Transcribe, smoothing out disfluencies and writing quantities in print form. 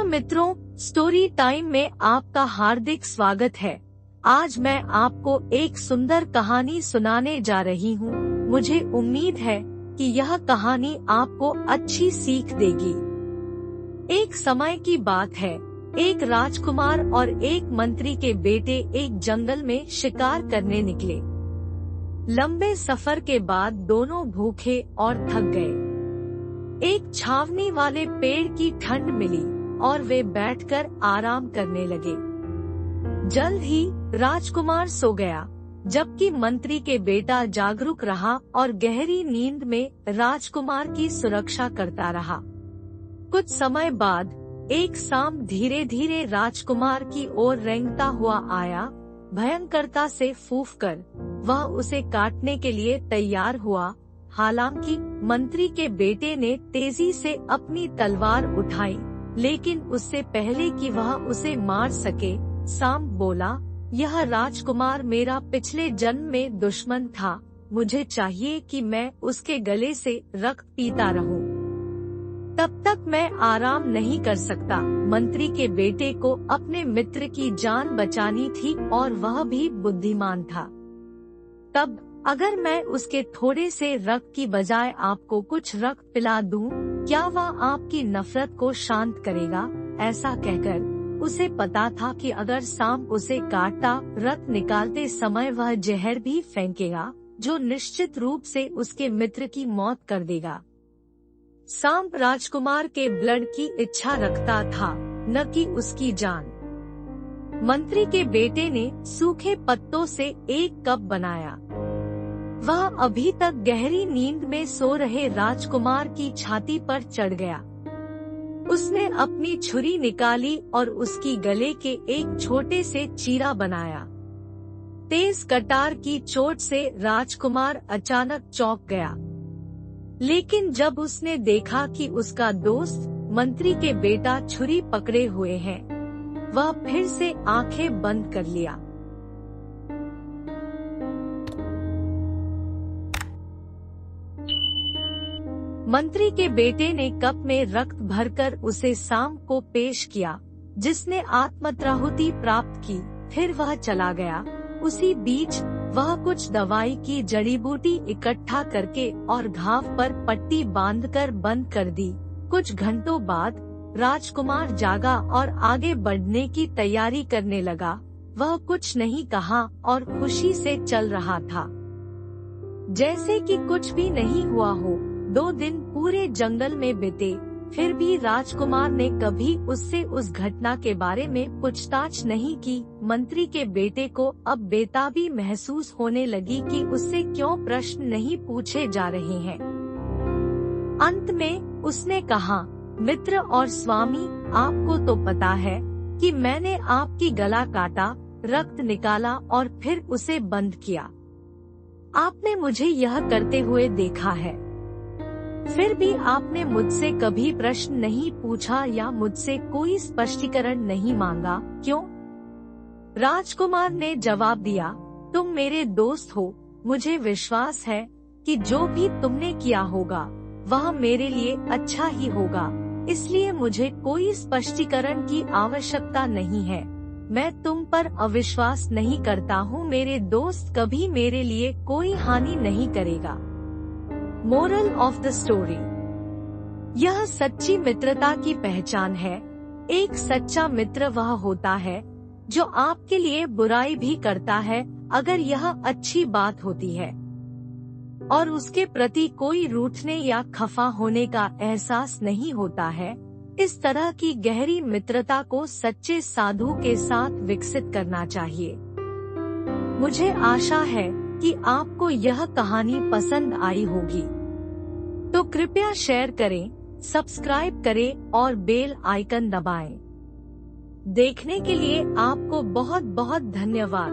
मित्रों, story time में आपका हार्दिक स्वागत है। आज मैं आपको एक सुंदर कहानी सुनाने जा रही हूँ। मुझे उम्मीद है कि यह कहानी आपको अच्छी सीख देगी। एक समय की बात है, एक राजकुमार और एक मंत्री के बेटे एक जंगल में शिकार करने निकले। लंबे सफर के बाद दोनों भूखे और थक गए। एक छावनी वाले पेड़ की ठंड मिली और वे बैठकर आराम करने लगे। जल्द ही राजकुमार सो गया, जबकि मंत्री के बेटा जागरूक रहा और गहरी नींद में राजकुमार की सुरक्षा करता रहा। कुछ समय बाद एक सांप धीरे धीरे राजकुमार की ओर रेंगता हुआ आया। भयंकरता से फूंफकर वह उसे काटने के लिए तैयार हुआ। हालांकि मंत्री के बेटे ने तेजी से अपनी तलवार उठाई, लेकिन उससे पहले कि वह उसे मार सके, सांप बोला, यह राजकुमार मेरा पिछले जन्म में दुश्मन था। मुझे चाहिए कि मैं उसके गले से रक्त पीता रहूं। तब तक मैं आराम नहीं कर सकता। मंत्री के बेटे को अपने मित्र की जान बचानी थी और वह भी बुद्धिमान था। तब अगर मैं उसके थोड़े से रक्त की बजाय आपको कुछ रक्त पिला दूं, क्या वह आपकी नफरत को शांत करेगा? ऐसा कहकर उसे पता था कि अगर सांप उसे काटता, रक्त निकालते समय वह जहर भी फेंकेगा, जो निश्चित रूप से उसके मित्र की मौत कर देगा। सांप राजकुमार के ब्लड की इच्छा रखता था, न कि उसकी जान। मंत्री के बेटे ने सूखे पत्तों से एक कप बनाया। वह अभी तक गहरी नींद में सो रहे राजकुमार की छाती पर चढ़ गया। उसने अपनी छुरी निकाली और उसकी गले के एक छोटे से चीरा बनाया। तेज कटार की चोट से राजकुमार अचानक चौंक गया, लेकिन जब उसने देखा कि उसका दोस्त मंत्री के बेटा छुरी पकड़े हुए हैं, वह फिर से आंखें बंद कर लिया। मंत्री के बेटे ने कप में रक्त भरकर उसे सांप को पेश किया, जिसने आत्मत्राहुति प्राप्त की। फिर वह चला गया। उसी बीच वह कुछ दवाई की जड़ी बूटी इकट्ठा करके और घाव पर पट्टी बांधकर बंद कर दी। कुछ घंटों बाद राजकुमार जागा और आगे बढ़ने की तैयारी करने लगा। वह कुछ नहीं कहा और खुशी से चल रहा था, जैसे कि कुछ भी नहीं हुआ हो। 2 दिन पूरे जंगल में बीते, फिर भी राजकुमार ने कभी उससे उस घटना के बारे में पूछताछ नहीं की। मंत्री के बेटे को अब बेताबी महसूस होने लगी कि उससे क्यों प्रश्न नहीं पूछे जा रहे हैं। अंत में उसने कहा, मित्र और स्वामी, आपको तो पता है कि मैंने आपकी गला काटा, रक्त निकाला और फिर उसे बंद किया। आपने मुझे यह करते हुए देखा है। फिर भी आपने मुझसे कभी प्रश्न नहीं पूछा या मुझसे कोई स्पष्टीकरण नहीं मांगा, क्यों? राजकुमार ने जवाब दिया, तुम मेरे दोस्त हो। मुझे विश्वास है कि जो भी तुमने किया होगा वह मेरे लिए अच्छा ही होगा, इसलिए मुझे कोई स्पष्टीकरण की आवश्यकता नहीं है। मैं तुम पर अविश्वास नहीं करता हूँ। मेरे दोस्त कभी मेरे लिए कोई हानि नहीं करेगा। मोरल ऑफ द स्टोरी, यह सच्ची मित्रता की पहचान है। एक सच्चा मित्र वह होता है जो आपके लिए बुराई भी करता है अगर यह अच्छी बात होती है, और उसके प्रति कोई रूठने या खफा होने का एहसास नहीं होता है। इस तरह की गहरी मित्रता को सच्चे साधु के साथ विकसित करना चाहिए। मुझे आशा है कि आपको यह कहानी पसंद आई होगी, तो कृपया शेयर करें, सब्सक्राइब करें और बेल आइकन दबाएं। देखने के लिए आपको बहुत बहुत धन्यवाद।